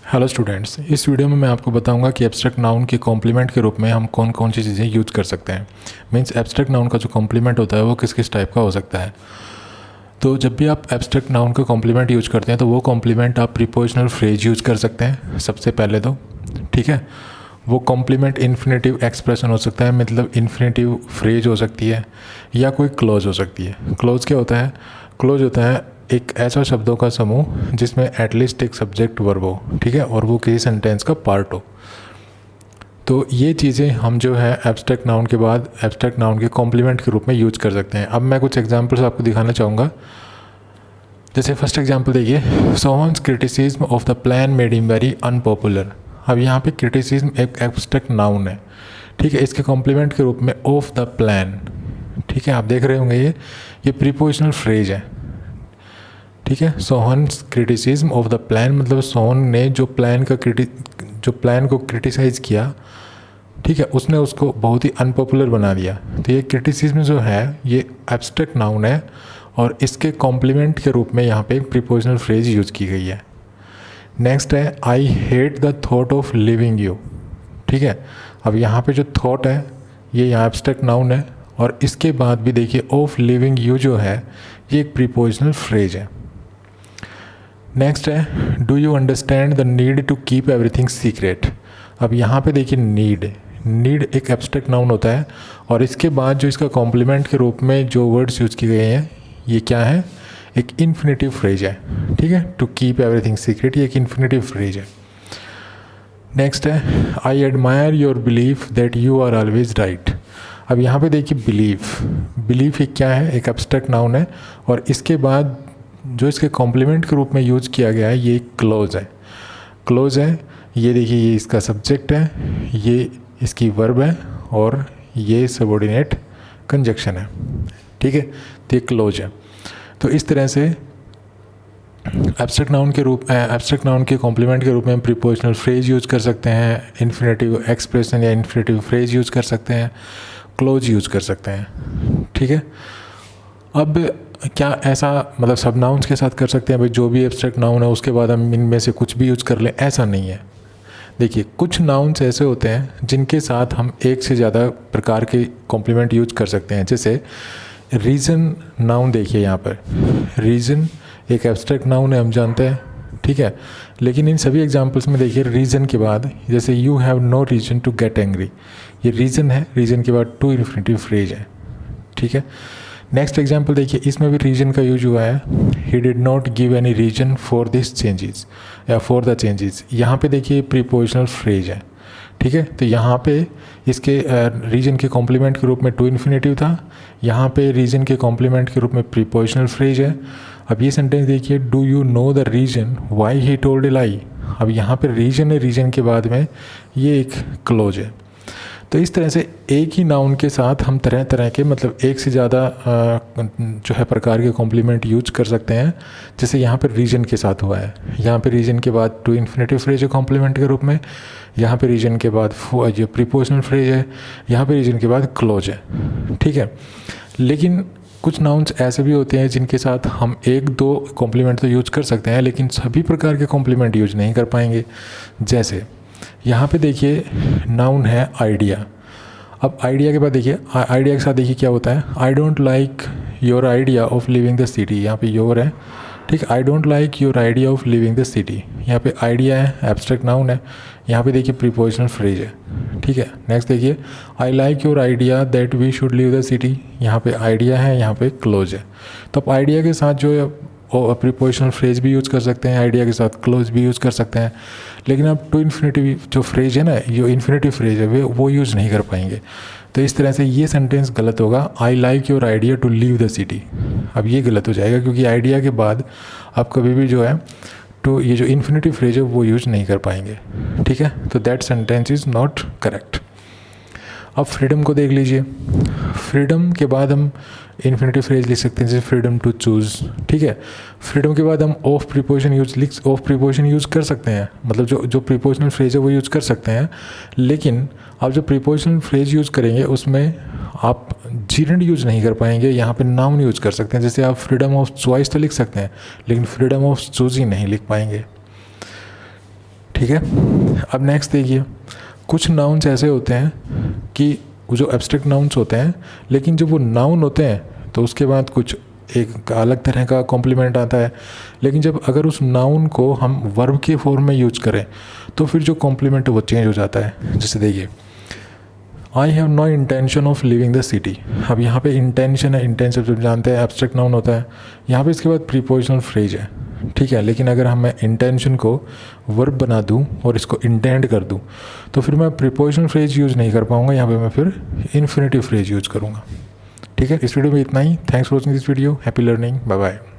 Hello students, इस video में मैं आपको बताऊंगा कि एब्स्ट्रैक्ट नाउन के कॉम्प्लीमेंट के रूप में हम कौन कौन सी चीज़ें यूज कर सकते हैं। मींस एब्स्ट्रैक्ट नाउन का जो कॉम्प्लीमेंट होता है वो किस किस टाइप का हो सकता है। तो जब भी आप एब्स्ट्रैक्ट नाउन का कॉम्प्लीमेंट यूज करते हैं तो वो कॉम्प्लीमेंट आप प्रीपोजिशनल फ्रेज यूज कर सकते हैं सबसे पहले तो, ठीक है। वो कॉम्प्लीमेंट इन्फिनेटिव एक्सप्रेशन हो सकता है, मतलब इन्फिनेटिव फ्रेज हो सकती है, या कोई क्लोज हो सकती है। क्लोज क्या होता है? क्लोज होता है एक ऐसा शब्दों का समूह जिसमें एटलीस्ट एक सब्जेक्ट वर्ब हो, ठीक है, और वो किसी सेंटेंस का पार्ट हो। तो ये चीज़ें हम जो है एब्स्ट्रैक्ट नाउन के बाद एब्स्ट्रैक्ट नाउन के कॉम्प्लीमेंट के रूप में यूज कर सकते हैं। अब मैं कुछ एग्जांपल्स आपको दिखाना चाहूँगा। जैसे फर्स्ट एग्जांपल देखिए, Sohan's criticism of the plan made him very unpopular. अब यहाँ पे क्रिटिसिज्म एक एब्स्ट्रैक्ट नाउन है, ठीक है। इसके कॉम्प्लीमेंट के रूप में ऑफ द प्लान, ठीक है, आप देख रहे होंगे ये प्रीपोजिशनल फ्रेज है, ठीक है। Sohan's criticism of the plan मतलब सोहन ने जो प्लान को क्रिटिसाइज़ किया, ठीक है, उसने उसको बहुत ही अनपॉपुलर बना दिया। तो ये क्रिटिसिज्म जो है ये एब्स्ट्रैक्ट नाउन है और इसके कॉम्प्लीमेंट के रूप में यहाँ पे प्रीपोजिशनल फ्रेज यूज की गई है। नेक्स्ट है I hate the thought of living you, ठीक है। अब यहाँ पे जो थॉट है ये यहाँ एब्स्ट्रैक्ट नाउन है और इसके बाद भी देखिए ऑफ लिविंग यू जो है ये एक प्रीपोजिशनल फ्रेज है। नेक्स्ट है do you understand the need to keep everything secret. अब यहाँ पे देखिए नीड एक एब्स्ट्रैक्ट नाउन होता है और इसके बाद जो इसका कॉम्प्लीमेंट के रूप में जो वर्ड्स यूज किए गए हैं ये क्या है? एक इन्फिनेटिव फ्रेज है, ठीक है। टू कीप एवरीथिंग सीक्रेट ये एक इन्फिनेटिव फ्रेज है। नेक्स्ट है I admire your belief that you are always right. अब यहाँ पे देखिए बिलीफ एक क्या है? एक एब्स्ट्रैक्ट नाउन है और इसके बाद जो इसके कॉम्प्लीमेंट के रूप में यूज किया गया है ये क्लोज है। ये देखिए ये इसका सब्जेक्ट है, ये इसकी वर्ब है और ये सबऑर्डिनेट कंजक्शन है, ठीक है। तो ये क्लोज है। तो इस तरह से एब्स्ट्रैक्ट नाउन के कॉम्प्लीमेंट के रूप में हम प्रीपोजिशनल फ्रेज यूज कर सकते हैं, इन्फिनेटिव एक्सप्रेशन या इन्फिनेटिव फ्रेज यूज कर सकते हैं, क्लोज यूज कर सकते हैं, ठीक है। अब क्या ऐसा मतलब सब नाउन्स के साथ कर सकते हैं भाई जो भी एब्स्ट्रैक्ट नाउन है उसके बाद हम इनमें से कुछ भी यूज कर लें? ऐसा नहीं है। देखिए कुछ नाउन्स ऐसे होते हैं जिनके साथ हम एक से ज़्यादा प्रकार के कॉम्प्लीमेंट यूज कर सकते हैं। जैसे रीज़न नाउन, देखिए यहाँ पर रीज़न एक एब्स्ट्रैक्ट नाउन है, हम जानते हैं, ठीक है। लेकिन इन सभी एग्जांपल्स में देखिए रीज़न के बाद जैसे you have no reason to get angry, ये रीज़न है, रीज़न के बाद टू इन्फिनेटिव फ्रेज है, ठीक है। नेक्स्ट एग्जाम्पल देखिए, इसमें भी रीजन का यूज हुआ है, he did not give any reason for this changes या फॉर द चेंजेस। यहाँ पे देखिए प्रीपोजिशनल फ्रेज है, ठीक है। तो यहाँ पे इसके रीजन के कॉम्प्लीमेंट के रूप में टू इन्फिनेटिव था, यहाँ पे रीजन के कॉम्प्लीमेंट के रूप में प्रीपोजिशनल फ्रेज है। अब ये सेंटेंस देखिए, do you know the reason why he told a lie. अब यहाँ पे रीजन है, रीजन के बाद में ये एक क्लोज है। तो इस तरह से एक ही नाउन के साथ हम तरह तरह के मतलब एक से ज़्यादा जो है प्रकार के कॉम्प्लीमेंट यूज कर सकते हैं। जैसे यहाँ पर रीजन के साथ हुआ है, यहाँ पे रीजन के बाद टू इन्फिनेटिव फ्रेज है कॉम्प्लीमेंट के रूप में, यहाँ पे रीजन के बाद जो प्रीपोजिशनल फ्रेज है, यहाँ पे रीजन के बाद क्लोज है, ठीक है। लेकिन कुछ नाउन्स ऐसे भी होते हैं जिनके साथ हम एक दो कॉम्प्लीमेंट तो यूज कर सकते हैं लेकिन सभी प्रकार के कॉम्प्लीमेंट यूज नहीं कर पाएंगे। जैसे यहाँ पे देखिए नाउन है आइडिया। अब आइडिया के बाद देखिए आइडिया के साथ देखिए क्या होता है, I don't like your idea of leaving the city. यहाँ पे योर है, ठीक, I don't like your idea of leaving the city. यहाँ पे आइडिया है, एब्स्ट्रैक्ट नाउन है, यहाँ पे देखिए प्रीपोजिशनल फ्रेज है, ठीक है। नेक्स्ट देखिए I like your idea that we should leave the city. यहाँ पे आइडिया है, यहाँ पे क्लोज है। तो अब आइडिया के साथ जो प्रीपोजिशनल फ्रेज भी यूज़ कर सकते हैं, आइडिया के साथ क्लोज भी यूज़ कर सकते हैं, लेकिन अब टू इन्फिनेटिव जो फ्रेज है ना, जो इन्फिनेटिव फ्रेज है वो यूज़ नहीं कर पाएंगे। तो इस तरह से ये सेंटेंस गलत होगा, I like your idea to leave the city. अब ये गलत हो जाएगा क्योंकि आइडिया के बाद आप कभी भी जो है तो ये जो इन्फिनेटिव फ्रेज है वो यूज़ नहीं कर पाएंगे, ठीक है। तो that sentence is not correct. अब फ्रीडम को देख लीजिए, फ्रीडम के बाद हम इन्फिनेटिव फ्रेज लिख सकते हैं जैसे फ्रीडम टू चूज़, ठीक है। फ्रीडम के बाद हम ऑफ प्रीपोजिशन यूज़ कर सकते हैं, मतलब जो प्रीपोजिशनल फ्रेज है वो यूज़ कर सकते हैं। लेकिन आप जो प्रीपोजिशनल फ्रेज यूज़ करेंगे उसमें आप जीरेंड यूज़ नहीं कर पाएंगे, यहाँ पे नाउन यूज़ कर सकते हैं। जैसे आप फ्रीडम ऑफ चॉइस तो लिख सकते हैं लेकिन फ्रीडम ऑफ चूज़ ही नहीं लिख पाएंगे, ठीक है। अब नेक्स्ट देखिए, कुछ नाउन्स ऐसे होते हैं कि वो जो एब्स्ट्रैक्ट नाउन्स होते हैं, लेकिन जब वो नाउन होते हैं तो उसके बाद कुछ एक अलग तरह का कॉम्प्लीमेंट आता है, लेकिन जब अगर उस नाउन को हम वर्ब के फॉर्म में यूज करें तो फिर जो कॉम्प्लीमेंट है वो चेंज हो जाता है। जैसे देखिए, I have no intention of leaving the city. अब यहाँ पे इंटेंशन है, इंटेंशन जब जानते हैं एब्स्ट्रैक्ट नाउन होता है, यहाँ पे इसके बाद प्रीपोजिशनल फ्रेज है, ठीक है। लेकिन अगर मैं इंटेंशन को वर्ब बना दूँ और इसको इंटेंड कर दूँ तो फिर मैं प्रीपोजिशनल फ्रेज यूज़ नहीं कर पाऊँगा, यहाँ पे मैं फिर इन्फिनेटिव फ्रेज यूज़ करूँगा, ठीक है। इस वीडियो में इतना ही। Thanks for watching this video. Happy learning. Bye bye.